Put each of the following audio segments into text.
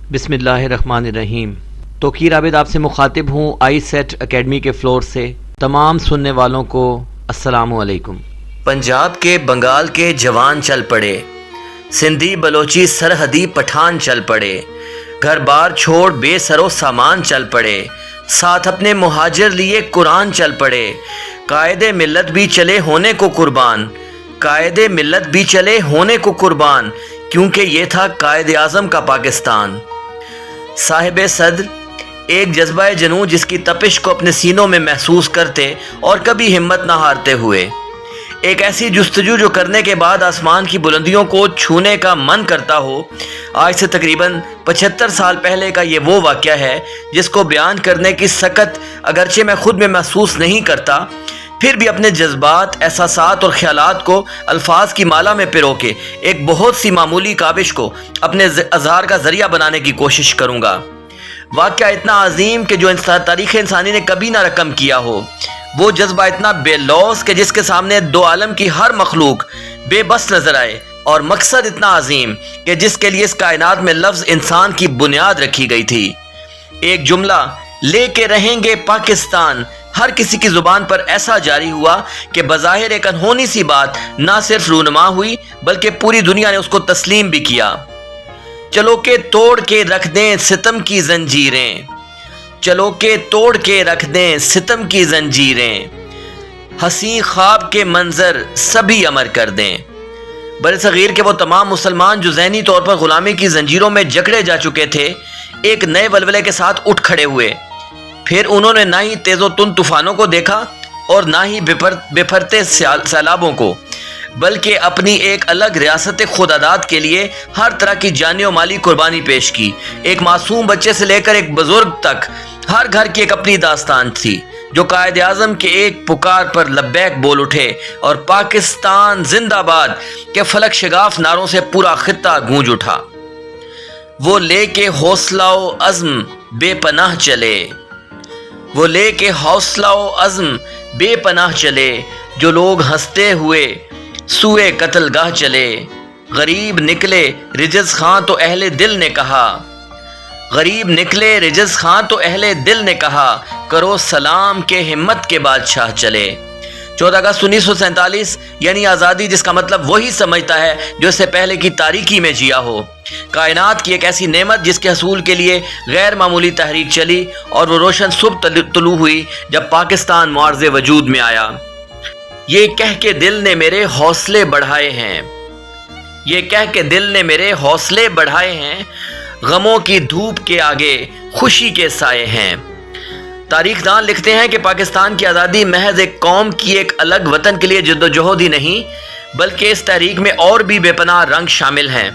बिस्मिल्लाहिर्रहमानिर्रहीम। तोकीर आबिद आपसे मुखातिब हूँ आई सेट अकेडमी के फ्लोर से। तमाम सुनने वालों को अस्सलामु अलैकुम। पंजाब के बंगाल के जवान चल पड़े, सिंधी बलोची सरहदी पठान चल पड़े, घर बार छोड़ बेसरो सामान चल पड़े, साथ अपने मुहाजिर लिए कुरान चल पड़े। कायदे मिल्लत भी चले होने को कुर्बान, कायदे मिल्लत भी चले होने को कुर्बान, क्योंकि ये था कायदे आज़म का पाकिस्तान। साहिब सद्र एक जज्बा जनू जिसकी तपिश को अपने सीनों में महसूस करते और कभी हिम्मत ना हारते हुए, एक ऐसी जुस्तजू जो करने के बाद आसमान की बुलंदियों को छूने का मन करता हो। आज से तकरीबन 75 साल पहले का ये वो वाक़या है जिसको बयान करने की सकत अगरचे मैं खुद में महसूस नहीं करता, फिर भी अपने जज्बात, एहसासात और ख्यालात को अल्फाज की माला में पिरो के एक बहुत सी मामूली काविश को अपने अज़हार का ज़रिया बनाने की कोशिश करूँगा। वाक़या इतना अजीम कि जो तारीख़ इंसानी ने कभी ना रकम किया हो, वो जज्बा इतना बेलौस कि जिसके सामने दो आलम की हर मखलूक बेबस नजर आए, और मकसद इतना अजीम कि जिसके लिए इस कायनात में लफ्ज़ इंसान की बुनियाद रखी गई थी। एक जुमला लेके रहेंगे पाकिस्तान हर किसी की जुबान पर ऐसा जारी हुआ कि बज़ाहिर एक अनहोनी सी बात ना सिर्फ रूनुमा हुई बल्कि पूरी दुनिया ने उसको तस्लीम भी किया। चलो के तोड़ के रख दें सितम की जंजीरें, चलो के तोड़ के रख दें सितम की जंजीरें, हसी ख्वाब के मंजर सभी अमर कर दें। बरसगीर के वो तमाम मुसलमान जो ज़हनी तौर पर ग़ुलामी की जंजीरों में जकड़े जा चुके थे, एक नए वलवले के साथ उठ खड़े हुए। फिर उन्होंने ना ही तेज़ो तुन तूफ़ानों को देखा और ना ही बेफरते सैलाबों को, बल्कि अपनी एक अलग रियासत खुदादाद के लिए हर तरह की जानी और माली कुर्बानी पेश की। एक मासूम बच्चे से लेकर एक बुजुर्ग तक हर घर की एक अपनी दास्तान थी, जो कायदे आज़म के एक पुकार पर लब्बैक बोल उठे और पाकिस्तान जिंदाबाद के फलक शगाफ नारों से पूरा खित्ता गूंज उठा। वो लेके हौसला व अज़्म बेपनाह चले, वो लेके हौसला व अज़्म बेपनाह चले, जो लोग हंसते हुए सुए कत्लगाह चले। गरीब निकले रिजज़ खां तो अहले दिल ने कहा, गरीब निकले रिजज़ खां तो अहले दिल ने कहा, करो सलाम के हिम्मत के बादशाह चले। 14 अगस्त 1947 यानी आज़ादी, जिसका मतलब वही समझता है जो इससे पहले की तारीकी में जिया हो। कायनात की एक ऐसी नेमत जिसके हसूल के लिए गैर मामूली तहरीक चली, और वो रोशन सुबह तुलू हुई जब पाकिस्तान मुआर्ज़े वजूद में आया। ये कह के दिल ने मेरे हौसले बढ़ाए हैं, ये कह के दिल ने मेरे हौसले बढ़ाए हैं, गमों की धूप के आगे खुशी के साए हैं। तारीखदान लिखते हैं कि पाकिस्तान की आज़ादी महज एक कौम की एक अलग वतन के लिए जद्दोजहद ही नहीं, बल्कि इस तहरीक में और भी बेपनाह रंग शामिल हैं।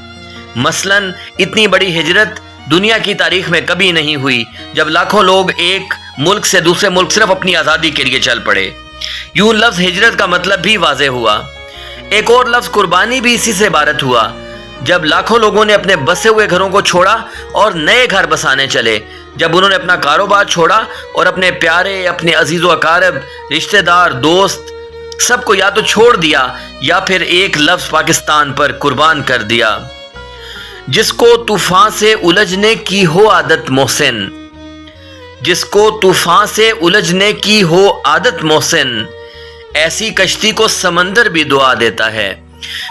मसलन इतनी बड़ी हिजरत दुनिया की तारीख में कभी नहीं हुई, जब लाखों लोग एक मुल्क से दूसरे मुल्क सिर्फ अपनी आज़ादी के लिए चल पड़े। यूं लफ्ज़ हिजरत का मतलब भी वाज़ेह हुआ। एक और लफ्ज़ कुर्बानी भी इसी से इबारत हुआ, जब लाखों लोगों ने अपने बसे हुए घरों को छोड़ा और नए घर बसाने चले, जब उन्होंने अपना कारोबार छोड़ा और अपने प्यारे, अपने अजीज़ व अकारब, रिश्तेदार, दोस्त सबको या तो छोड़ दिया या फिर एक लफ्ज़ पाकिस्तान पर कुर्बान कर दिया। जिसको तूफ़ान से उलझने की हो आदत मोहसिन, जिसको तूफ़ान से उलझने की हो आदत मोहसिन, ऐसी कश्ती को समंदर भी दुआ देता है।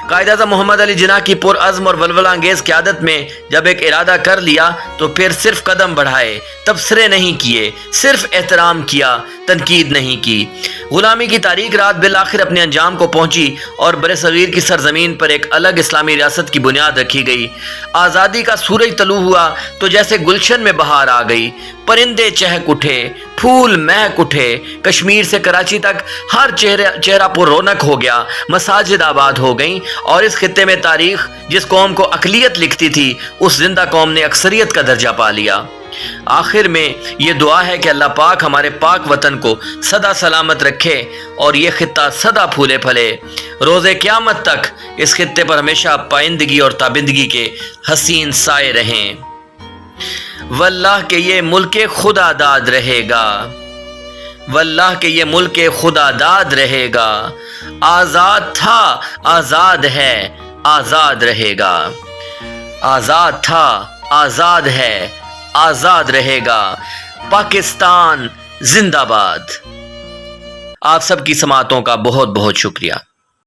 कायद-ए-आज़म मोहम्मद अली जिन्ना की पुरअज़्म और वलवला अंगेज़ क़यादत में जब एक इरादा कर लिया तो फिर सिर्फ कदम बढ़ाए, तबसरे नहीं किए, सिर्फ एहतराम किया, तनकीद नहीं की। गुलामी की तारीख रात बिल आखिर अपने अंजाम को पहुंची और बरसगीर की सरजमीन पर एक अलग इस्लामी रियासत की बुनियाद रखी गई। आज़ादी का सूरज तलू हुआ तो जैसे गुलशन में बहार आ गई, परिंदे चहक उठे, फूल महक उठे, कश्मीर से कराची तक हर चेहरा पर रौनक हो गया, मसाजिद आबाद हो गईं, और इस खित्ते में तारीख जिस कौम को अकलियत लिखती थी, उस जिंदा कौम ने अक्सरियत का दर्जा पा लिया। आखिर में ये दुआ है कि अल्लाह पाक हमारे पाक वतन को सदा सलामत रखे और ये खित्ता सदा फूले फले, रोज़े क़यामत तक इस खित्ते पर हमेशा पाइंदगी और ताबिंदगी के हसीन साए रहें। वल्लाह के ये मुल्क खुदादाद रहेगा, वल्लाह के ये मुल्क खुदादाद रहेगा, आज़ाद था आज़ाद है आज़ाद रहेगा, आज़ाद था آزاد ہے، آزاد رہے گا، پاکستان زندہ باد۔ آپ سب کی سماعتوں کا بہت بہت شکریہ۔